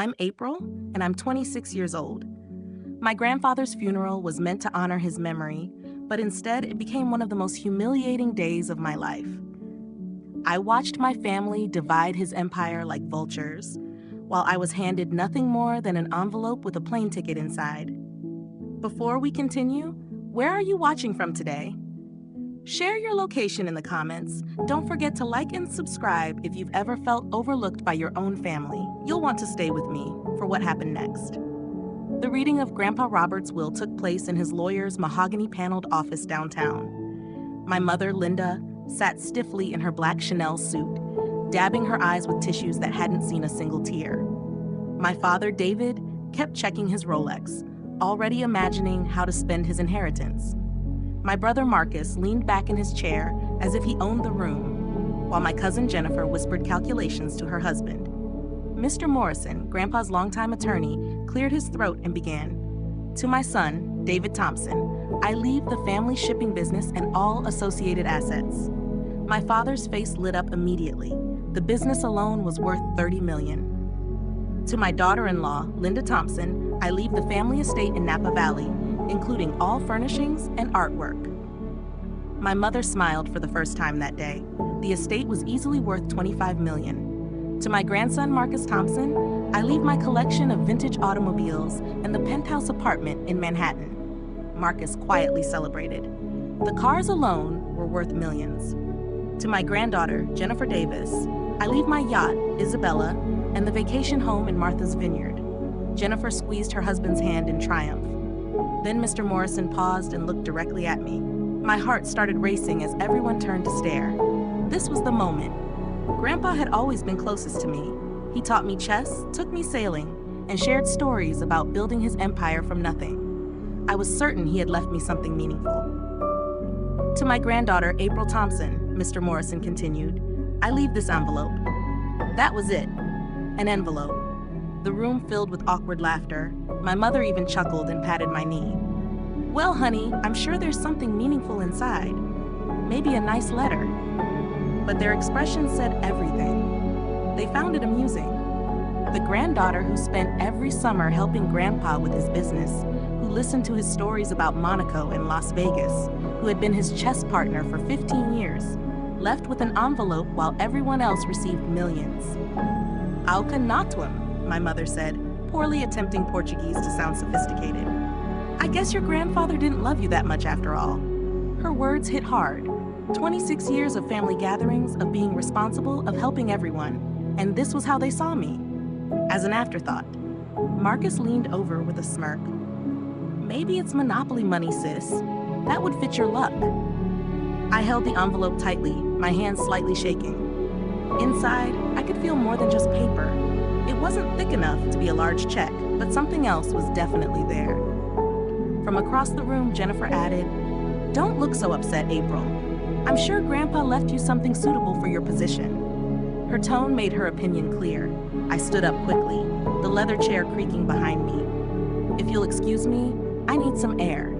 I'm April, and I'm 26 years old. My grandfather's funeral was meant to honor his memory, but instead it became one of the most humiliating days of my life. I watched my family divide his empire like vultures, while I was handed nothing more than an envelope with a plane ticket inside. Before we continue, where are you watching from today? Share your location in the comments. Don't forget to like and subscribe if you've ever felt overlooked by your own family. You'll want to stay with me for what happened next. The reading of Grandpa Robert's will took place in his lawyer's mahogany-paneled office downtown. My mother, Linda, sat stiffly in her black Chanel suit, dabbing her eyes with tissues that hadn't seen a single tear. My father, David, kept checking his Rolex, already imagining how to spend his inheritance. My brother Marcus leaned back in his chair as if he owned the room, while my cousin Jennifer whispered calculations to her husband. Mr. Morrison, Grandpa's longtime attorney, cleared his throat and began. To my son, David Thompson, I leave the family shipping business and all associated assets. My father's face lit up immediately. The business alone was worth $30 million. To my daughter-in-law, Linda Thompson, I leave the family estate in Napa Valley, including all furnishings and artwork. My mother smiled for the first time that day. The estate was easily worth $25 million. To my grandson, Marcus Thompson, I leave my collection of vintage automobiles and the penthouse apartment in Manhattan. Marcus quietly celebrated. The cars alone were worth millions. To my granddaughter, Jennifer Davis, I leave my yacht, Isabella, and the vacation home in Martha's Vineyard. Jennifer squeezed her husband's hand in triumph. Then Mr. Morrison paused and looked directly at me. My heart started racing as everyone turned to stare. This was the moment. Grandpa had always been closest to me. He taught me chess, took me sailing, and shared stories about building his empire from nothing. I was certain he had left me something meaningful. To my granddaughter, April Thompson, Mr. Morrison continued, I leave this envelope. That was it. An envelope. The room filled with awkward laughter. My mother even chuckled and patted my knee. Well, honey, I'm sure there's something meaningful inside. Maybe a nice letter. But their expressions said everything. They found it amusing. The granddaughter who spent every summer helping Grandpa with his business, who listened to his stories about Monaco and Las Vegas, who had been his chess partner for 15 years, left with an envelope while everyone else received millions. Auca natuam, my mother said, poorly attempting Portuguese to sound sophisticated. I guess your grandfather didn't love you that much after all. Her words hit hard. 26 years of family gatherings, of being responsible, of helping everyone, and this was how they saw me. As an afterthought. Marcus leaned over with a smirk. Maybe it's Monopoly money, sis. That would fit your luck. I held the envelope tightly, my hands slightly shaking. Inside, I could feel more than just paper. It wasn't thick enough to be a large check, but something else was definitely there. From across the room, Jennifer added, Don't look so upset, April. I'm sure Grandpa left you something suitable for your position. Her tone made her opinion clear. I stood up quickly, the leather chair creaking behind me. If you'll excuse me, I need some air.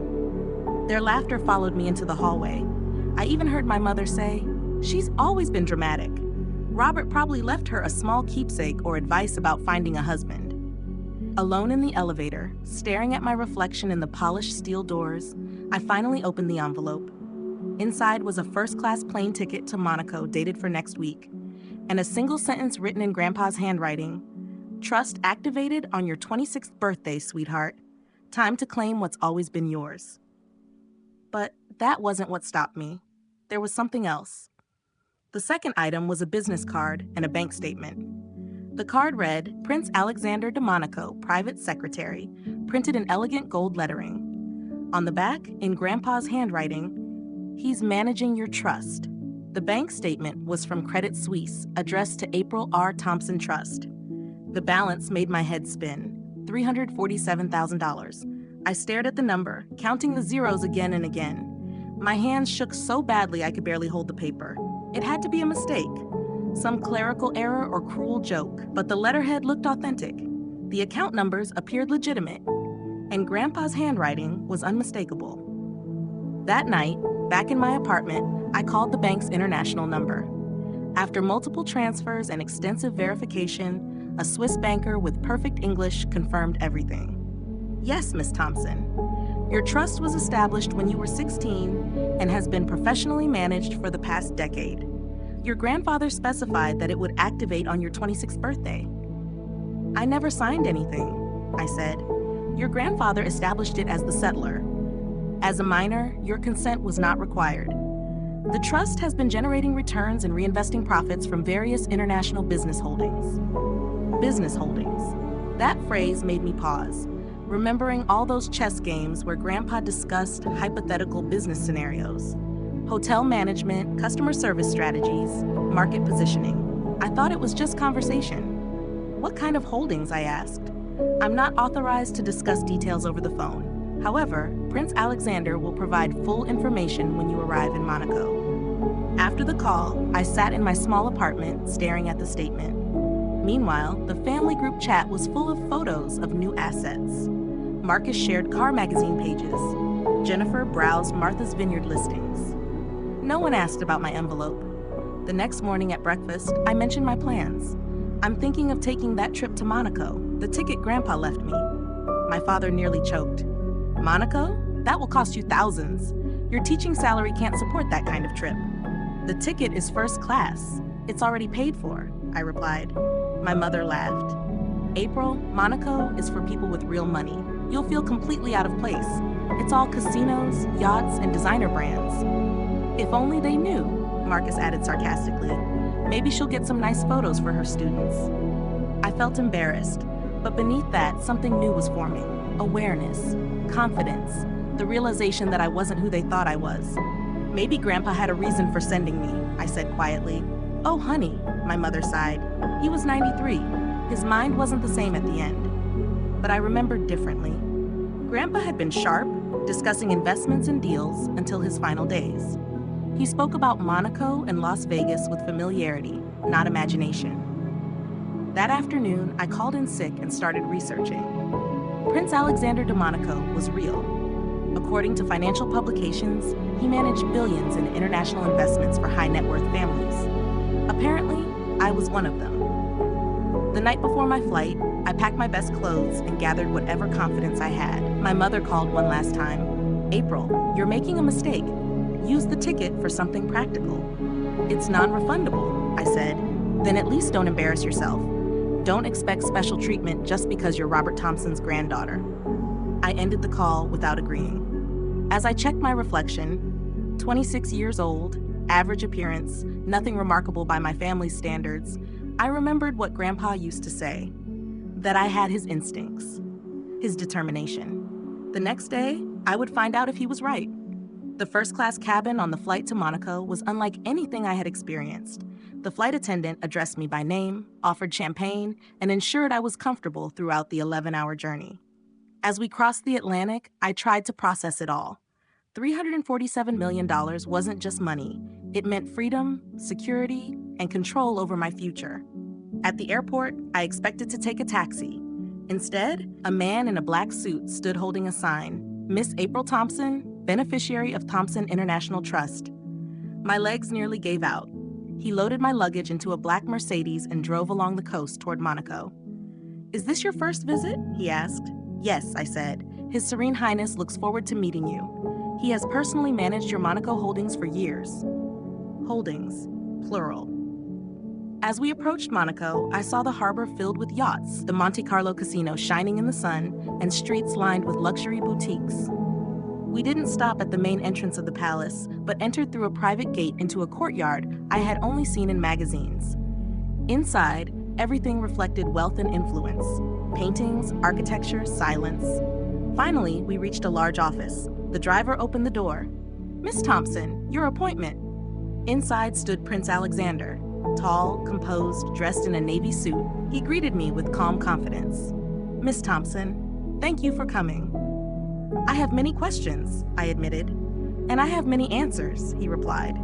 Their laughter followed me into the hallway. I even heard my mother say, She's always been dramatic. Robert probably left her a small keepsake or advice about finding a husband. Alone in the elevator, staring at my reflection in the polished steel doors, I finally opened the envelope. Inside was a first-class plane ticket to Monaco dated for next week, and a single sentence written in Grandpa's handwriting. Trust activated on your 26th birthday, sweetheart. Time to claim what's always been yours. But that wasn't what stopped me. There was something else. The second item was a business card and a bank statement. The card read, Prince Alexander de Monaco, Private Secretary, printed in elegant gold lettering. On the back, in Grandpa's handwriting, He's managing your trust. The bank statement was from Credit Suisse, addressed to April R. Thompson Trust. The balance made my head spin, $347,000. I stared at the number, counting the zeros again and again. My hands shook so badly I could barely hold the paper. It had to be a mistake, some clerical error or cruel joke, but the letterhead looked authentic. The account numbers appeared legitimate, and Grandpa's handwriting was unmistakable. That night, back in my apartment, I called the bank's international number. After multiple transfers and extensive verification, A Swiss banker with perfect English confirmed everything. Yes, Miss Thompson. Your trust was established when you were 16 and has been professionally managed for the past decade. Your grandfather specified that it would activate on your 26th birthday. I never signed anything, I said. Your grandfather established it as the settlor. As a minor, your consent was not required. The trust has been generating returns and reinvesting profits from various international business holdings. Business holdings. That phrase made me pause, remembering all those chess games where Grandpa discussed hypothetical business scenarios. Hotel management, customer service strategies, market positioning. I thought it was just conversation. What kind of holdings, I asked. I'm not authorized to discuss details over the phone. However, Prince Alexander will provide full information when you arrive in Monaco. After the call, I sat in my small apartment staring at the statement. Meanwhile, the family group chat was full of photos of new assets. Marcus shared car magazine pages. Jennifer browsed Martha's Vineyard listings. No one asked about my envelope. The next morning at breakfast, I mentioned my plans. I'm thinking of taking that trip to Monaco, the ticket Grandpa left me. My father nearly choked. Monaco? That will cost you thousands. Your teaching salary can't support that kind of trip. The ticket is first class. It's already paid for, I replied. My mother laughed. April, Monaco is for people with real money. You'll feel completely out of place. It's all casinos, yachts, and designer brands. If only they knew, Marcus added sarcastically. Maybe she'll get some nice photos for her students. I felt embarrassed, but beneath that, something new was forming. Awareness, confidence, the realization that I wasn't who they thought I was. Maybe Grandpa had a reason for sending me, I said quietly. Oh, honey, my mother sighed. He was 93. His mind wasn't the same at the end. But I remembered differently. Grandpa had been sharp, discussing investments and deals until his final days. He spoke about Monaco and Las Vegas with familiarity, not imagination. That afternoon, I called in sick and started researching. Prince Alexander de Monaco was real. According to financial publications, he managed billions in international investments for high-net-worth families. Apparently, I was one of them. The night before my flight, I packed my best clothes and gathered whatever confidence I had. My mother called one last time. April, you're making a mistake. Use the ticket for something practical. It's non-refundable, I said. Then at least don't embarrass yourself. Don't expect special treatment just because you're Robert Thompson's granddaughter. I ended the call without agreeing. As I checked my reflection, 26 years old, average appearance, nothing remarkable by my family's standards, I remembered what Grandpa used to say, that I had his instincts, his determination. The next day, I would find out if he was right. The first-class cabin on the flight to Monaco was unlike anything I had experienced. The flight attendant addressed me by name, offered champagne, and ensured I was comfortable throughout the 11-hour journey. As we crossed the Atlantic, I tried to process it all. $347 million wasn't just money. It meant freedom, security, and control over my future. At the airport, I expected to take a taxi. Instead, a man in a black suit stood holding a sign, Miss April Thompson, beneficiary of Thompson International Trust. My legs nearly gave out. He loaded my luggage into a black Mercedes and drove along the coast toward Monaco. Is this your first visit? He asked. Yes, I said. His Serene Highness looks forward to meeting you. He has personally managed your Monaco holdings for years. Holdings, plural. As we approached Monaco, I saw the harbor filled with yachts, the Monte Carlo casino shining in the sun, and streets lined with luxury boutiques. We didn't stop at the main entrance of the palace, but entered through a private gate into a courtyard I had only seen in magazines. Inside, everything reflected wealth and influence. Paintings, architecture, silence. Finally, we reached a large office. The driver opened the door. Miss Thompson, your appointment. Inside stood Prince Alexander. Tall, composed, dressed in a navy suit, he greeted me with calm confidence. Miss Thompson, thank you for coming. I have many questions, I admitted. And I have many answers, he replied.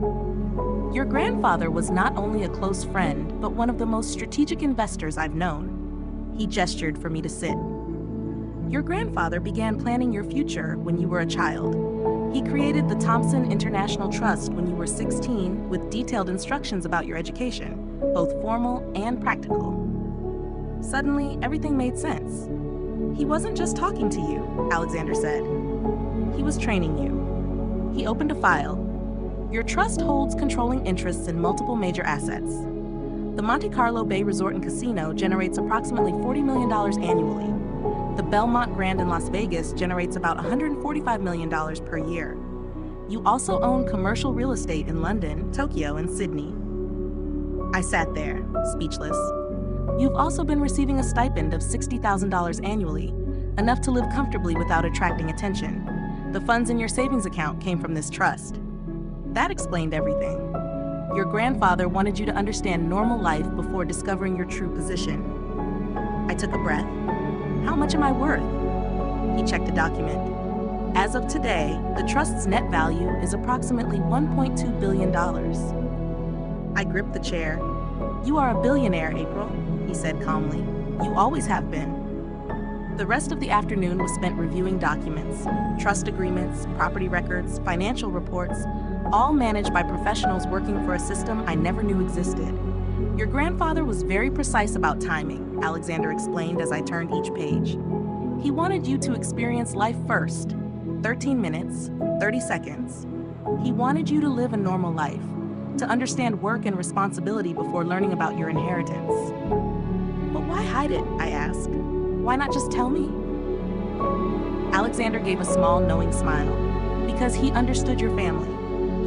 Your grandfather was not only a close friend, but one of the most strategic investors I've known. He gestured for me to sit. Your grandfather began planning your future when you were a child. He created the Thompson International Trust when you were 16 with detailed instructions about your education, both formal and practical. Suddenly, everything made sense. He wasn't just talking to you, Alexander said. He was training you. He opened a file. Your trust holds controlling interests in multiple major assets. The Monte Carlo Bay Resort and Casino generates approximately $40 million annually. The Belmont Grand in Las Vegas generates about $145 million per year. You also own commercial real estate in London, Tokyo, and Sydney. I sat there, speechless. You've also been receiving a stipend of $60,000 annually, enough to live comfortably without attracting attention. The funds in your savings account came from this trust. That explained everything. Your grandfather wanted you to understand normal life before discovering your true position. I took a breath. How much am I worth? He checked a document. As of today, the trust's net value is approximately $1.2 billion. I gripped the chair. You are a billionaire, April, he said calmly. You always have been. The rest of the afternoon was spent reviewing documents, trust agreements, property records, financial reports, all managed by professionals working for a system I never knew existed. Your grandfather was very precise about timing, Alexander explained as I turned each page. He wanted you to experience life first, 13 minutes, 30 seconds. He wanted you to live a normal life, to understand work and responsibility before learning about your inheritance. But why hide it, I asked. Why not just tell me? Alexander gave a small, knowing smile. Because he understood your family.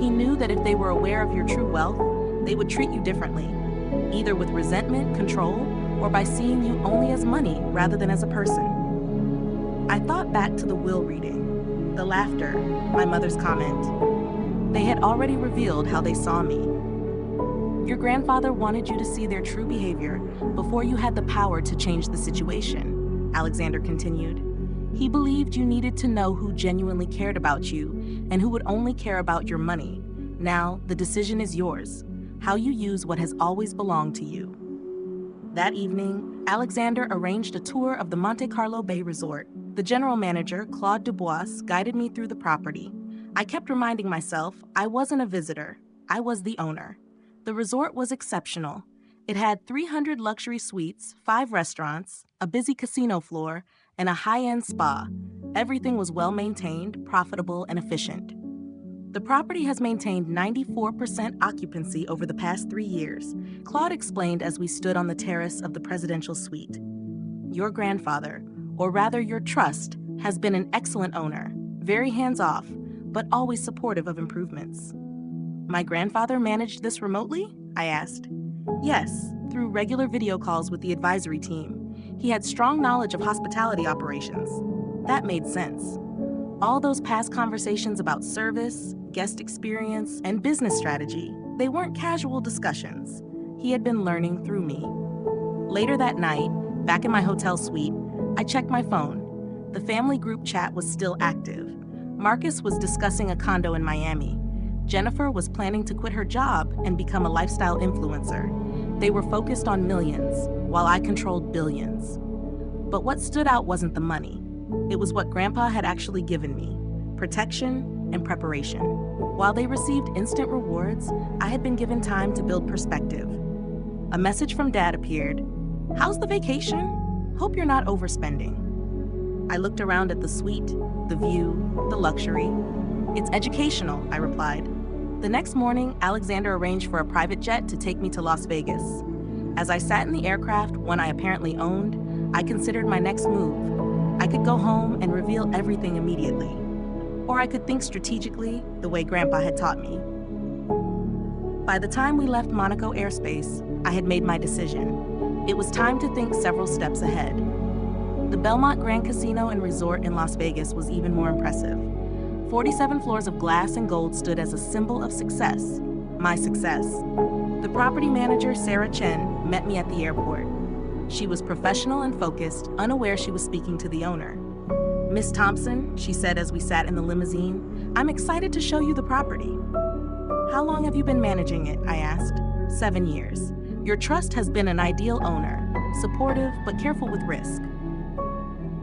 He knew that if they were aware of your true wealth, they would treat you differently, either with resentment, control, or by seeing you only as money rather than as a person. I thought back to the will reading, the laughter, my mother's comment. They had already revealed how they saw me. Your grandfather wanted you to see their true behavior before you had the power to change the situation, Alexander continued. He believed you needed to know who genuinely cared about you and who would only care about your money. Now, the decision is yours, how you use what has always belonged to you. That evening, Alexander arranged a tour of the Monte Carlo Bay Resort. The general manager, Claude Dubois, guided me through the property. I kept reminding myself I wasn't a visitor, I was the owner. The resort was exceptional. It had 300 luxury suites, 5 restaurants, a busy casino floor, and a high-end spa. Everything was well-maintained, profitable, and efficient. The property has maintained 94% occupancy over the past 3 years, Claude explained as we stood on the terrace of the presidential suite. Your grandfather, or rather your trust, has been an excellent owner, very hands-off, but always supportive of improvements. My grandfather managed this remotely? I asked. Yes, through regular video calls with the advisory team. He had strong knowledge of hospitality operations. That made sense. All those past conversations about service, guest experience, and business strategy, they weren't casual discussions. He had been learning through me. Later that night, back in my hotel suite, I checked my phone. The family group chat was still active. Marcus was discussing a condo in Miami. Jennifer was planning to quit her job and become a lifestyle influencer. They were focused on millions, while I controlled billions. But what stood out wasn't the money. It was what Grandpa had actually given me, protection and preparation. While they received instant rewards, I had been given time to build perspective. A message from Dad appeared. How's the vacation? Hope you're not overspending. I looked around at the suite, the view, the luxury. It's educational, I replied. The next morning, Alexander arranged for a private jet to take me to Las Vegas. As I sat in the aircraft, one I apparently owned, I considered my next move. I could go home and reveal everything immediately. Or I could think strategically, the way Grandpa had taught me. By the time we left Monaco airspace, I had made my decision. It was time to think several steps ahead. The Belmont Grand Casino and Resort in Las Vegas was even more impressive. 47 floors of glass and gold stood as a symbol of success, my success. The property manager, Sarah Chen, met me at the airport. She was professional and focused, unaware she was speaking to the owner. Miss Thompson, she said as we sat in the limousine, I'm excited to show you the property. How long have you been managing it? I asked. 7 years. Your trust has been an ideal owner, supportive but careful with risk.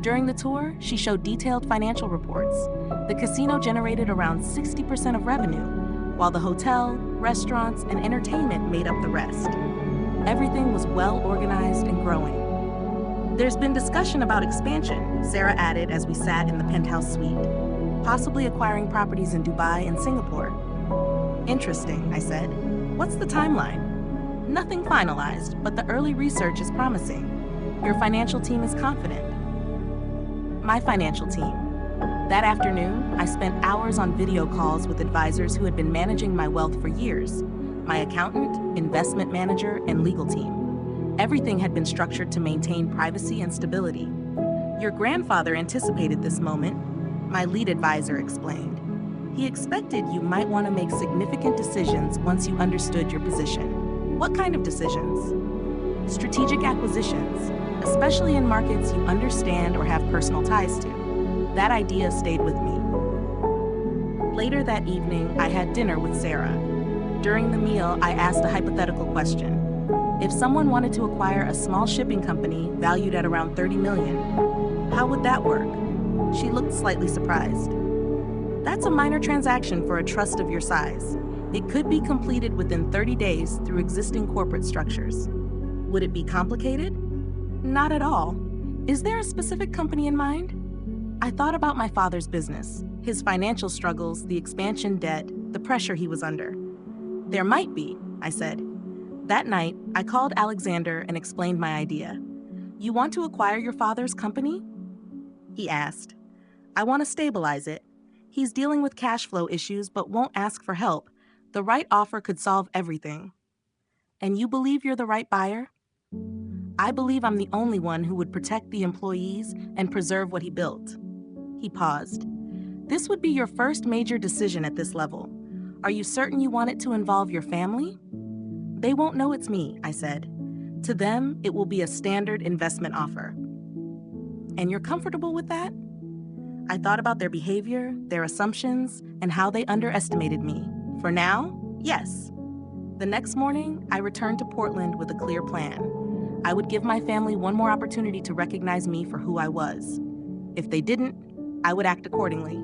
During the tour, she showed detailed financial reports. The casino generated around 60% of revenue, while the hotel, restaurants, and entertainment made up the rest. Everything was well organized and growing. There's been discussion about expansion, Sarah added as we sat in the penthouse suite, possibly acquiring properties in Dubai and Singapore. Interesting, I said. What's the timeline? Nothing finalized, but the early research is promising. Your financial team is confident. My financial team. That afternoon, I spent hours on video calls with advisors who had been managing my wealth for years. My accountant, investment manager, and legal team. Everything had been structured to maintain privacy and stability. Your grandfather anticipated this moment, my lead advisor explained. He expected you might want to make significant decisions once you understood your position. What kind of decisions? Strategic acquisitions, especially in markets you understand or have personal ties to. That idea stayed with me. Later that evening, I had dinner with Sarah. During the meal, I asked a hypothetical question. If someone wanted to acquire a small shipping company valued at around $30 million, how would that work? She looked slightly surprised. That's a minor transaction for a trust of your size. It could be completed within 30 days through existing corporate structures. Would it be complicated? Not at all. Is there a specific company in mind? I thought about my father's business, his financial struggles, the expansion debt, the pressure he was under. There might be, I said. That night, I called Alexander and explained my idea. You want to acquire your father's company? He asked. I want to stabilize it. He's dealing with cash flow issues but won't ask for help. The right offer could solve everything. And you believe you're the right buyer? I believe I'm the only one who would protect the employees and preserve what he built. He paused. This would be your first major decision at this level. Are you certain you want it to involve your family? They won't know it's me, I said. To them, it will be a standard investment offer. And you're comfortable with that? I thought about their behavior, their assumptions, and how they underestimated me. For now, yes. The next morning, I returned to Portland with a clear plan. I would give my family one more opportunity to recognize me for who I was. If they didn't, I would act accordingly.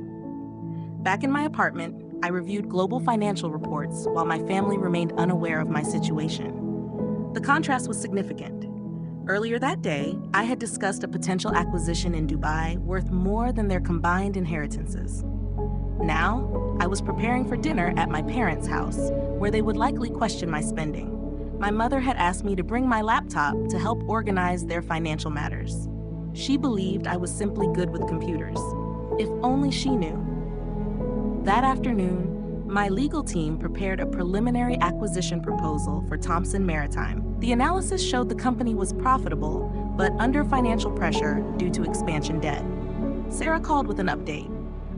Back in my apartment, I reviewed global financial reports while my family remained unaware of my situation. The contrast was significant. Earlier that day, I had discussed a potential acquisition in Dubai worth more than their combined inheritances. Now, I was preparing for dinner at my parents' house, where they would likely question my spending. My mother had asked me to bring my laptop to help organize their financial matters. She believed I was simply good with computers. If only she knew. That afternoon, my legal team prepared a preliminary acquisition proposal for Thompson Maritime. The analysis showed the company was profitable, but under financial pressure due to expansion debt. Sarah called with an update.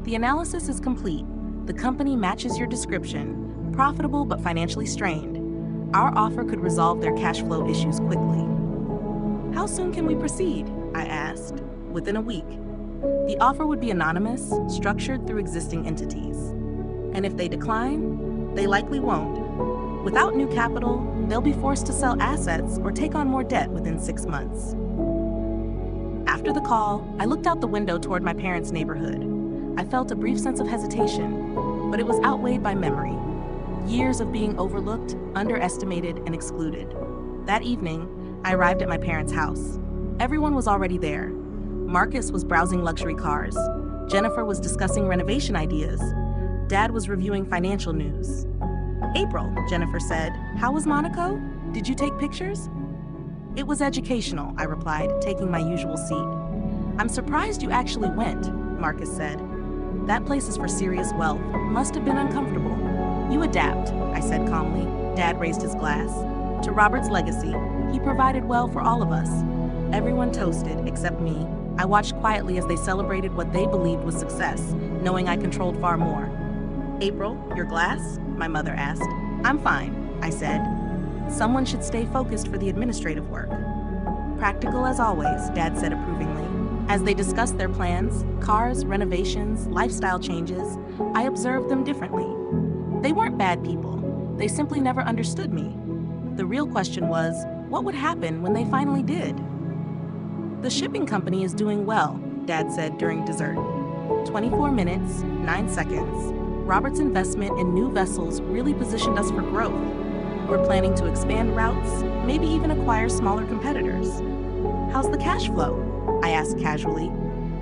The analysis is complete. The company matches your description, profitable but financially strained. Our offer could resolve their cash flow issues quickly. How soon can we proceed? I asked. Within a week. The offer would be anonymous, structured through existing entities. And if they decline, they likely won't. Without new capital, they'll be forced to sell assets or take on more debt within 6 months. After the call, I looked out the window toward my parents' neighborhood. I felt a brief sense of hesitation, but it was outweighed by memory. Years of being overlooked, underestimated, and excluded. That evening, I arrived at my parents' house. Everyone was already there. Marcus was browsing luxury cars. Jennifer was discussing renovation ideas. Dad was reviewing financial news. April, Jennifer said, how was Monaco? Did you take pictures? It was educational, I replied, taking my usual seat. I'm surprised you actually went, Marcus said. That place is for serious wealth. Must have been uncomfortable. You adapt, I said calmly. Dad raised his glass. To Robert's legacy, he provided well for all of us. Everyone toasted, except me. I watched quietly as they celebrated what they believed was success, knowing I controlled far more. April, your glass? My mother asked. I'm fine, I said. Someone should stay focused for the administrative work. Practical as always, Dad said approvingly. As they discussed their plans, cars, renovations, lifestyle changes, I observed them differently. They weren't bad people. They simply never understood me. The real question was, what would happen when they finally did? The shipping company is doing well, Dad said during dessert. 24 minutes, 9 seconds. Robert's investment in new vessels really positioned us for growth. We're planning to expand routes, maybe even acquire smaller competitors. How's the cash flow? I asked casually.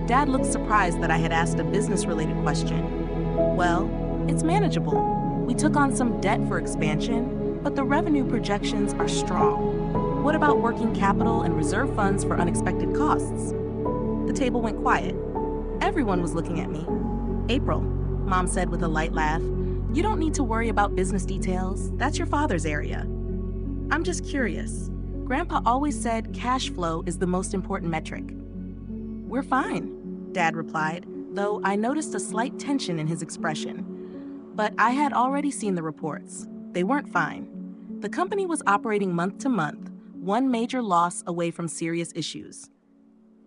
Dad looked surprised that I had asked a business-related question. Well, it's manageable. We took on some debt for expansion, but the revenue projections are strong. What about working capital and reserve funds for unexpected costs? The table went quiet. Everyone was looking at me. April, Mom said with a light laugh, you don't need to worry about business details. That's your father's area. I'm just curious. Grandpa always said cash flow is the most important metric. We're fine, Dad replied, though I noticed a slight tension in his expression. But I had already seen the reports. They weren't fine. The company was operating month to month, one major loss away from serious issues.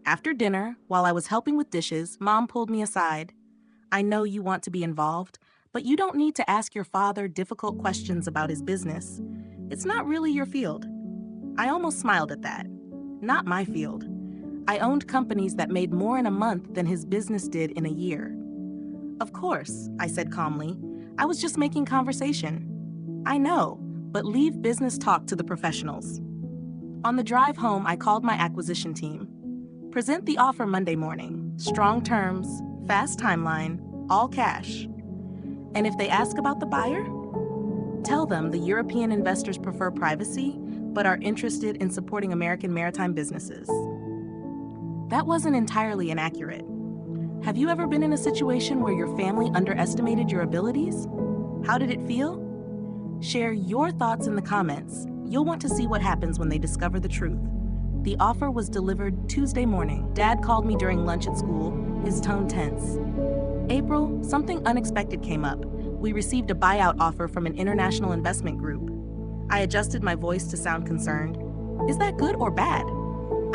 After dinner, while I was helping with dishes, Mom pulled me aside. I know you want to be involved, but you don't need to ask your father difficult questions about his business. It's not really your field. I almost smiled at that. Not my field. I owned companies that made more in a month than his business did in a year. Of course, I said calmly. I was just making conversation. I know, but leave business talk to the professionals. On the drive home, I called my acquisition team. Present the offer Monday morning. Strong terms, fast timeline, all cash. And if they ask about the buyer, tell them the European investors prefer privacy, but are interested in supporting American maritime businesses. That wasn't entirely inaccurate. Have you ever been in a situation where your family underestimated your abilities? How did it feel? Share your thoughts in the comments. You'll want to see what happens when they discover the truth. The offer was delivered Tuesday morning. Dad called me during lunch at school, his tone tense. April, something unexpected came up. We received a buyout offer from an international investment group. I adjusted my voice to sound concerned. Is that good or bad?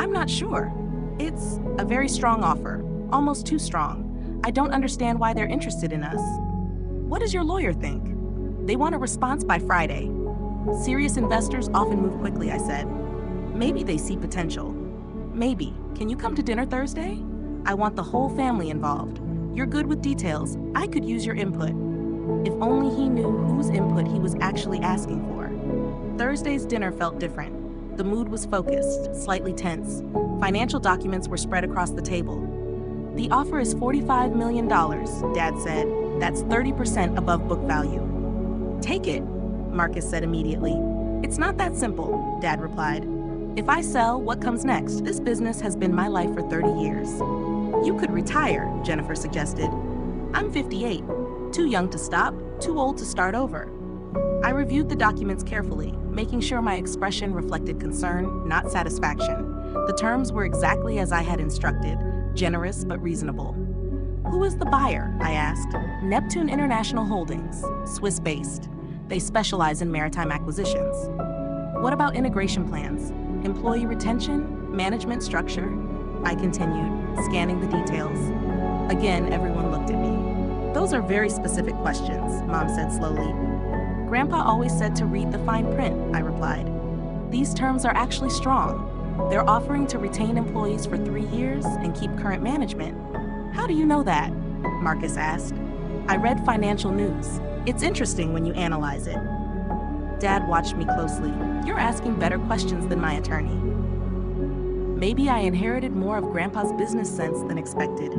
I'm not sure. It's a very strong offer, almost too strong. I don't understand why they're interested in us. What does your lawyer think? They want a response by Friday. Serious investors often move quickly, I said. Maybe they see potential. Maybe. Can you come to dinner Thursday? I want the whole family involved. You're good with details. I could use your input. If only he knew whose input he was actually asking for. Thursday's dinner felt different. The mood was focused, slightly tense. Financial documents were spread across the table. The offer is $45 million, Dad said. That's 30% above book value. Take it, Marcus said immediately. It's not that simple, Dad replied. If I sell, what comes next? This business has been my life for 30 years. You could retire, Jennifer suggested. I'm 58, too young to stop, too old to start over. I reviewed the documents carefully, making sure my expression reflected concern, not satisfaction. The terms were exactly as I had instructed, generous but reasonable. Who is the buyer? I asked. Neptune International Holdings, Swiss-based. They specialize in maritime acquisitions. What about integration plans? Employee retention? Management structure? I continued, scanning the details. Again, everyone looked at me. Those are very specific questions, Mom said slowly. Grandpa always said to read the fine print, I replied. These terms are actually strong. They're offering to retain employees for 3 years and keep current management. How do you know that? Marcus asked. I read financial news. It's interesting when you analyze it. Dad watched me closely. You're asking better questions than my attorney. Maybe I inherited more of Grandpa's business sense than expected.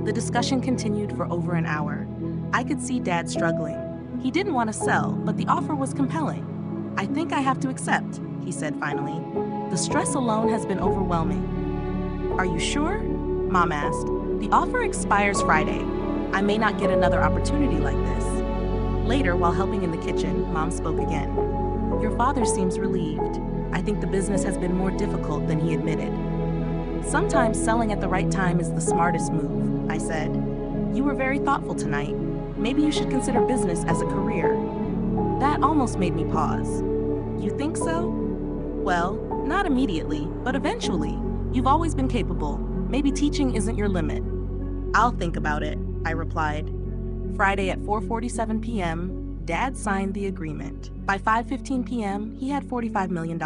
The discussion continued for over an hour. I could see Dad struggling. He didn't want to sell, but the offer was compelling. I think I have to accept, he said finally. The stress alone has been overwhelming. Are you sure? Mom asked. The offer expires Friday. I may not get another opportunity like this. Later, while helping in the kitchen, Mom spoke again. Your father seems relieved. I think the business has been more difficult than he admitted. Sometimes selling at the right time is the smartest move, I said. You were very thoughtful tonight. Maybe you should consider business as a career. That almost made me pause. You think so? Well, not immediately, but eventually. You've always been capable. Maybe teaching isn't your limit. I'll think about it, I replied. Friday at 4:47 p.m., Dad signed the agreement. By 5:15 p.m., he had $45 million.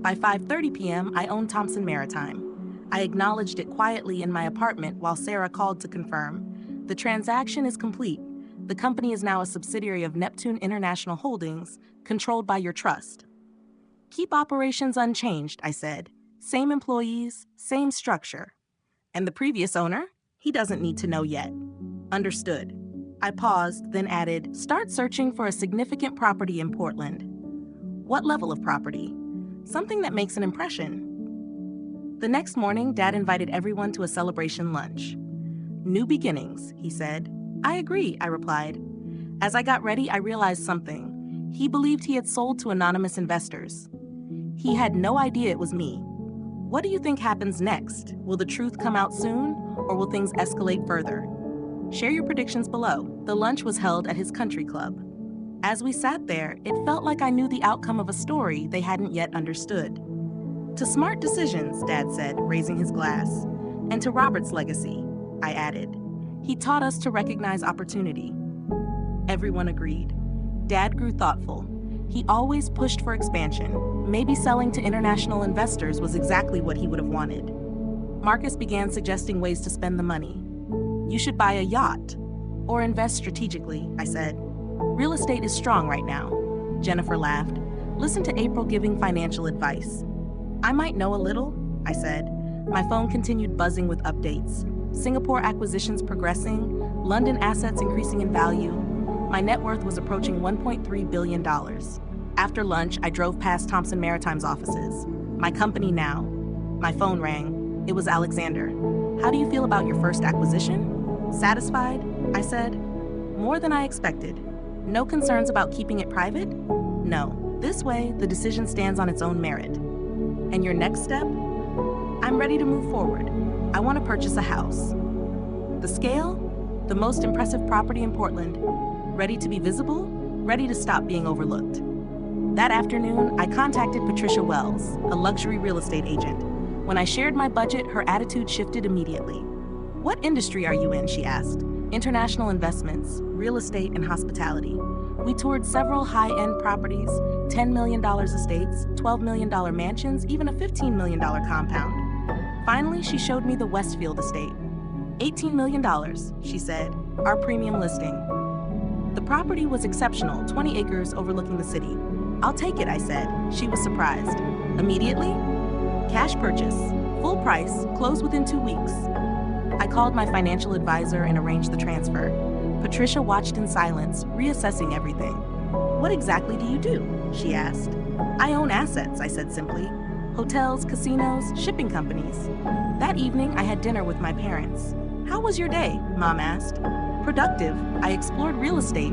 By 5:30 p.m., I owned Thompson Maritime. I acknowledged it quietly in my apartment while Sarah called to confirm. The transaction is complete. The company is now a subsidiary of Neptune International Holdings, controlled by your trust. Keep operations unchanged, I said. Same employees, same structure. And the previous owner? He doesn't need to know yet. Understood. I paused, then added, start searching for a significant property in Portland. What level of property? Something that makes an impression. The next morning, Dad invited everyone to a celebration lunch. New beginnings, he said. I agree, I replied. As I got ready, I realized something. He believed he had sold to anonymous investors. He had no idea it was me. What do you think happens next? Will the truth come out soon, or will things escalate further? Share your predictions below. The lunch was held at his country club. As we sat there, it felt like I knew the outcome of a story they hadn't yet understood. To smart decisions, Dad said, raising his glass. And to Robert's legacy, I added. He taught us to recognize opportunity. Everyone agreed. Dad grew thoughtful. He always pushed for expansion. Maybe selling to international investors was exactly what he would have wanted. Marcus began suggesting ways to spend the money. You should buy a yacht. Or invest strategically, I said. Real estate is strong right now. Jennifer laughed. Listen to April giving financial advice. I might know a little, I said. My phone continued buzzing with updates. Singapore acquisitions progressing, London assets increasing in value. My net worth was approaching $1.3 billion. After lunch, I drove past Thompson Maritime's offices. My company now. My phone rang. It was Alexander. How do you feel about your first acquisition? Satisfied? I said. More than I expected. No concerns about keeping it private? No. This way, the decision stands on its own merit. And your next step? I'm ready to move forward. I want to purchase a house. The scale? The most impressive property in Portland. Ready to be visible? Ready to stop being overlooked. That afternoon, I contacted Patricia Wells, a luxury real estate agent. When I shared my budget, her attitude shifted immediately. What industry are you in, she asked. International investments, real estate, and hospitality. We toured several high-end properties, $10 million estates, $12 million mansions, even a $15 million compound. Finally, she showed me the Westfield estate. $18 million, she said, our premium listing. The property was exceptional, 20 acres overlooking the city. I'll take it, I said. She was surprised. Immediately? Cash purchase, full price, close within 2 weeks. I called my financial advisor and arranged the transfer. Patricia watched in silence, reassessing everything. What exactly do you do? She asked. I own assets, I said simply. Hotels, casinos, shipping companies. That evening, I had dinner with my parents. How was your day? Mom asked. Productive. I explored real estate.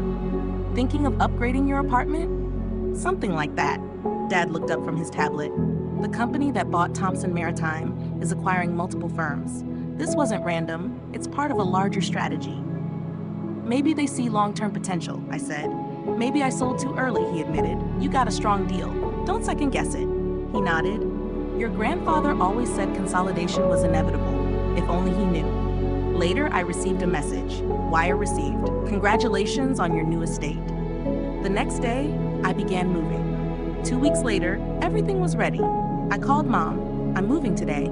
Thinking of upgrading your apartment? Something like that. Dad looked up from his tablet. The company that bought Thompson Maritime is acquiring multiple firms. This wasn't random. It's part of a larger strategy. Maybe they see long-term potential, I said. Maybe I sold too early, he admitted. You got a strong deal. Don't second guess it. He nodded. Your grandfather always said consolidation was inevitable, if only he knew. Later, I received a message. Wire received. Congratulations on your new estate. The next day, I began moving. 2 weeks later, everything was ready. I called Mom. I'm moving today.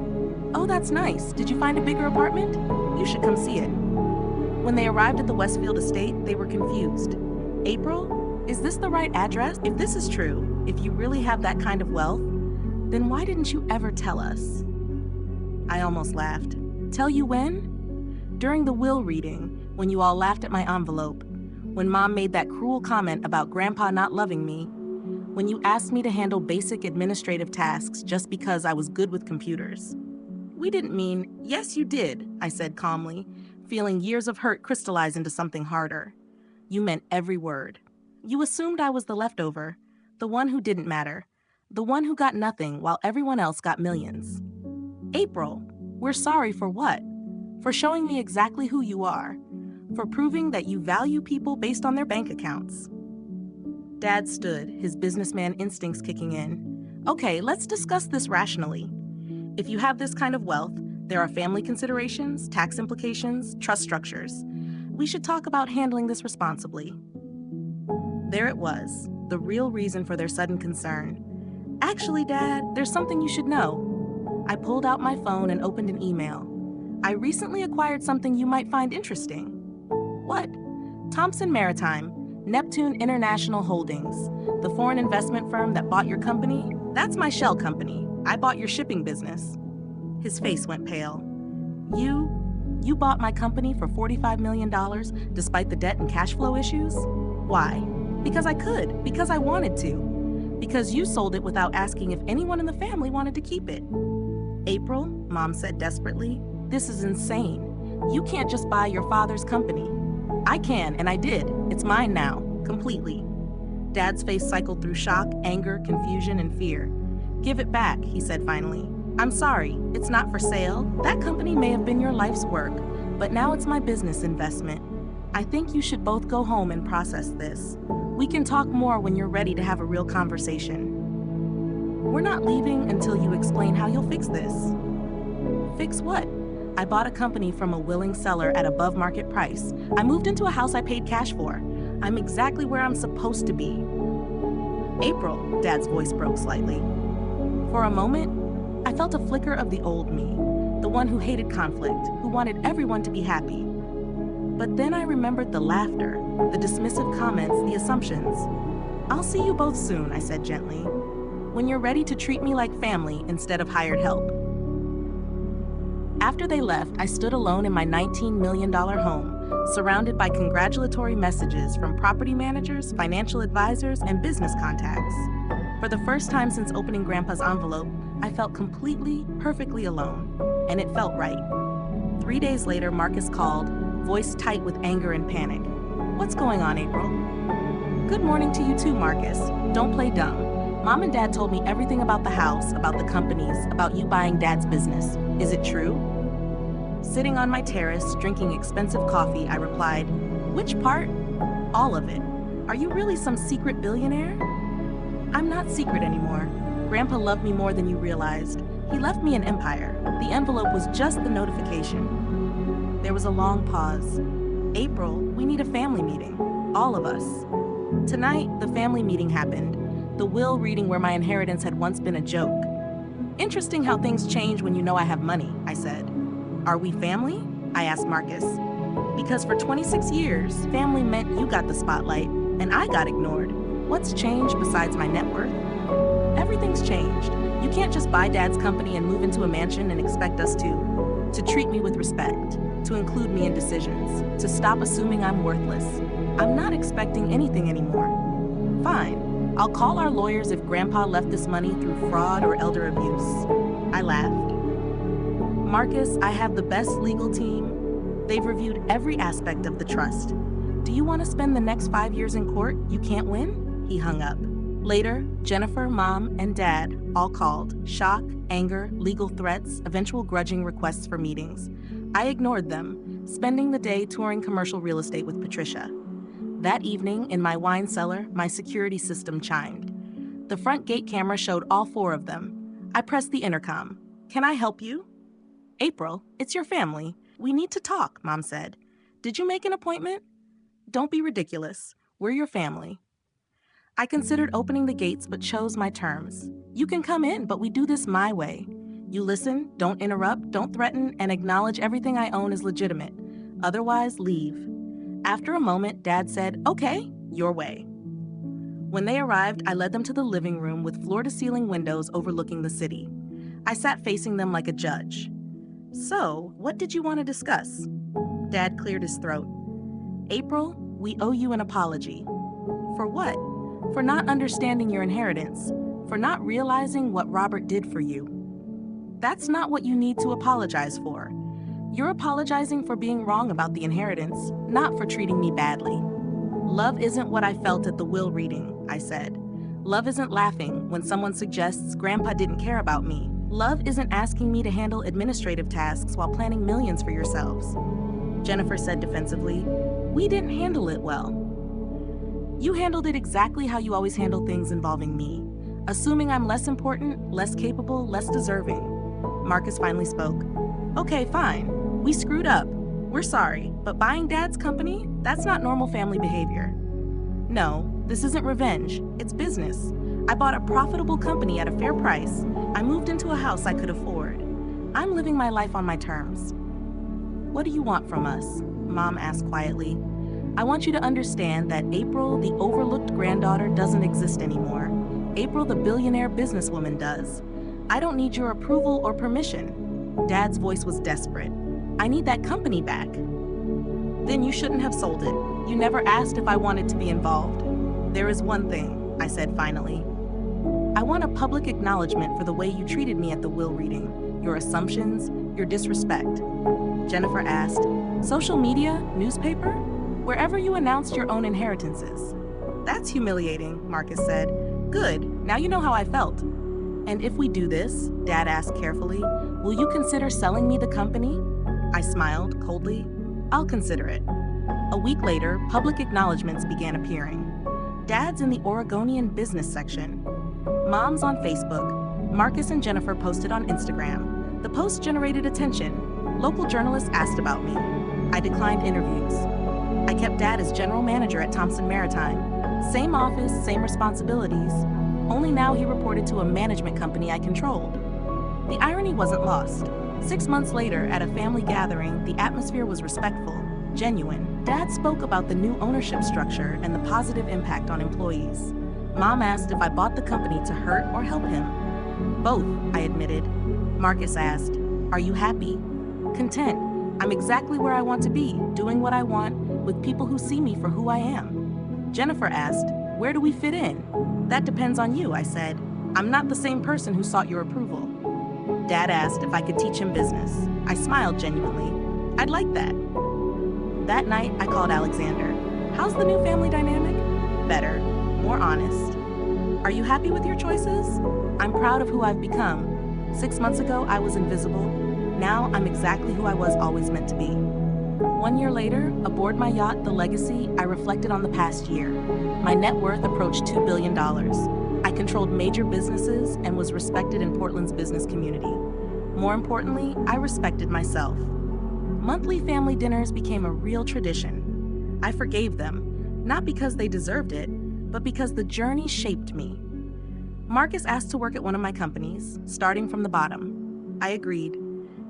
Oh, that's nice. Did you find a bigger apartment? You should come see it. When they arrived at the Westfield estate, they were confused. April, is this the right address? If this is true, if you really have that kind of wealth, then why didn't you ever tell us? I almost laughed. Tell you when? During the will reading, when you all laughed at my envelope, when Mom made that cruel comment about Grandpa not loving me, when you asked me to handle basic administrative tasks just because I was good with computers. We didn't mean, yes, you did, I said calmly, feeling years of hurt crystallize into something harder. You meant every word. You assumed I was the leftover, the one who didn't matter, the one who got nothing while everyone else got millions. April, we're sorry for what? For showing me exactly who you are, for proving that you value people based on their bank accounts. Dad stood, his businessman instincts kicking in. Okay, let's discuss this rationally. If you have this kind of wealth, there are family considerations, tax implications, trust structures. We should talk about handling this responsibly. There it was, the real reason for their sudden concern. Actually, Dad, there's something you should know. I pulled out my phone and opened an email. I recently acquired something you might find interesting. What? Thompson Maritime, Neptune International Holdings, the foreign investment firm that bought your company. That's my shell company. I bought your shipping business. His face went pale. You bought my company for $45 million despite the debt and cash flow issues? Why? Because I could, because I wanted to, because you sold it without asking if anyone in the family wanted to keep it. April, Mom said desperately, this is insane. You can't just buy your father's company. I can, and I did. It's mine now, completely. Dad's face cycled through shock, anger, confusion, and fear. Give it back, he said finally. I'm sorry, it's not for sale. That company may have been your life's work, but now it's my business investment. I think you should both go home and process this. We can talk more when you're ready to have a real conversation. We're not leaving until you explain how you'll fix this. Fix what? I bought a company from a willing seller at above market price. I moved into a house I paid cash for. I'm exactly where I'm supposed to be. April, Dad's voice broke slightly. For a moment, I felt a flicker of the old me, the one who hated conflict, who wanted everyone to be happy. But then I remembered the laughter, the dismissive comments, the assumptions. I'll see you both soon, I said gently, when you're ready to treat me like family instead of hired help. After they left, I stood alone in my $19 million home, surrounded by congratulatory messages from property managers, financial advisors, and business contacts. For the first time since opening Grandpa's envelope, I felt completely, perfectly alone, and it felt right. 3 days later, Marcus called, voice tight with anger and panic. What's going on, April? Good morning to you too, Marcus. Don't play dumb. Mom and Dad told me everything about the house, about the companies, about you buying Dad's business. Is it true? Sitting on my terrace, drinking expensive coffee, I replied, which part? All of it. Are you really some secret billionaire? I'm not secret anymore. Grandpa loved me more than you realized. He left me an empire. The envelope was just the notification. There was a long pause. April, we need a family meeting. All of us. Tonight, the family meeting happened. The will reading where my inheritance had once been a joke. Interesting how things change when you know I have money, I said. Are we family? I asked Marcus. Because for 26 years, family meant you got the spotlight and I got ignored. What's changed besides my net worth? Everything's changed. You can't just buy Dad's company and move into a mansion and expect us to treat me with respect, to include me in decisions, to stop assuming I'm worthless. I'm not expecting anything anymore. Fine, I'll call our lawyers if Grandpa left this money through fraud or elder abuse. I laughed. Marcus, I have the best legal team. They've reviewed every aspect of the trust. Do you want to spend the next 5 years in court? You can't win? He hung up. Later, Jennifer, Mom, and Dad all called. Shock, anger, legal threats, eventual grudging requests for meetings. I ignored them, spending the day touring commercial real estate with Patricia. That evening, in my wine cellar, my security system chimed. The front gate camera showed all 4 of them. I pressed the intercom. Can I help you? April, it's your family. We need to talk, Mom said. Did you make an appointment? Don't be ridiculous. We're your family. I considered opening the gates but chose my terms. You can come in, but we do this my way. You listen, don't interrupt, don't threaten, and acknowledge everything I own is legitimate. Otherwise, leave. After a moment, Dad said, okay, your way. When they arrived, I led them to the living room with floor-to-ceiling windows overlooking the city. I sat facing them like a judge. So, what did you want to discuss? Dad cleared his throat. April, we owe you an apology. For what? For not understanding your inheritance, for not realizing what Robert did for you. That's not what you need to apologize for. You're apologizing for being wrong about the inheritance, not for treating me badly. Love isn't what I felt at the will reading, I said. Love isn't laughing when someone suggests Grandpa didn't care about me. Love isn't asking me to handle administrative tasks while planning millions for yourselves. Jennifer said defensively, we didn't handle it well. You handled it exactly how you always handle things involving me, assuming I'm less important, less capable, less deserving. Marcus finally spoke. Okay, fine. We screwed up. We're sorry, but buying Dad's company, that's not normal family behavior. No, this isn't revenge. It's business. I bought a profitable company at a fair price. I moved into a house I could afford. I'm living my life on my terms. What do you want from us? Mom asked quietly. I want you to understand that April, the overlooked granddaughter, doesn't exist anymore. April, the billionaire businesswoman, does. I don't need your approval or permission. Dad's voice was desperate. I need that company back. Then you shouldn't have sold it. You never asked if I wanted to be involved. There is one thing, I said finally. I want a public acknowledgement for the way you treated me at the will reading, your assumptions, your disrespect. Jennifer asked, social media, newspaper? Wherever you announced your own inheritances. That's humiliating, Marcus said. Good, now you know how I felt. And if we do this, Dad asked carefully, will you consider selling me the company? I smiled coldly. I'll consider it. A week later, public acknowledgments began appearing. Dad's in the Oregonian business section. Mom's on Facebook. Marcus and Jennifer posted on Instagram. The post generated attention. Local journalists asked about me. I declined interviews. I kept Dad as general manager at Thompson Maritime. Same office, same responsibilities. Only now he reported to a management company I controlled. The irony wasn't lost. 6 months later, at a family gathering, the atmosphere was respectful, genuine. Dad spoke about the new ownership structure and the positive impact on employees. Mom asked if I bought the company to hurt or help him. Both, I admitted. Marcus asked, are you happy? Content. I'm exactly where I want to be, doing what I want, with people who see me for who I am. Jennifer asked, where do we fit in? That depends on you, I said. I'm not the same person who sought your approval. Dad asked if I could teach him business. I smiled genuinely. I'd like that. That night, I called Alexander. How's the new family dynamic? Better, more honest. Are you happy with your choices? I'm proud of who I've become. 6 months ago, I was invisible. Now, I'm exactly who I was always meant to be. 1 year later, aboard my yacht, The Legacy, I reflected on the past year. My net worth approached $2 billion. I controlled major businesses and was respected in Portland's business community. More importantly, I respected myself. Monthly family dinners became a real tradition. I forgave them, not because they deserved it, but because the journey shaped me. Marcus asked to work at one of my companies, starting from the bottom. I agreed.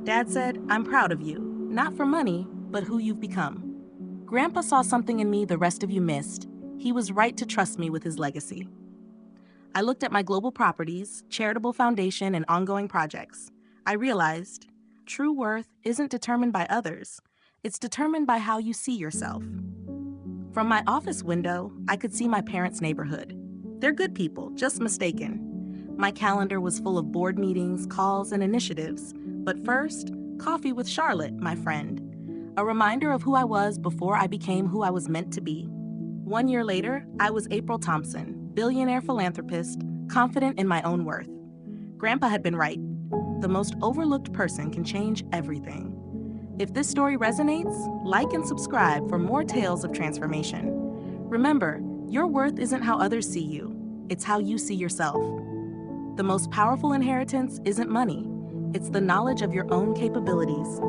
Dad said, I'm proud of you, not for money, but who you've become. Grandpa saw something in me the rest of you missed. He was right to trust me with his legacy. I looked at my global properties, charitable foundation, and ongoing projects. I realized true worth isn't determined by others. It's determined by how you see yourself. From my office window, I could see my parents' neighborhood. They're good people, just mistaken. My calendar was full of board meetings, calls, and initiatives. But first, coffee with Charlotte, my friend. A reminder of who I was before I became who I was meant to be. 1 year later, I was April Thompson, billionaire philanthropist, confident in my own worth. Grandpa had been right. The most overlooked person can change everything. If this story resonates, like and subscribe for more tales of transformation. Remember, your worth isn't how others see you, it's how you see yourself. The most powerful inheritance isn't money, it's the knowledge of your own capabilities.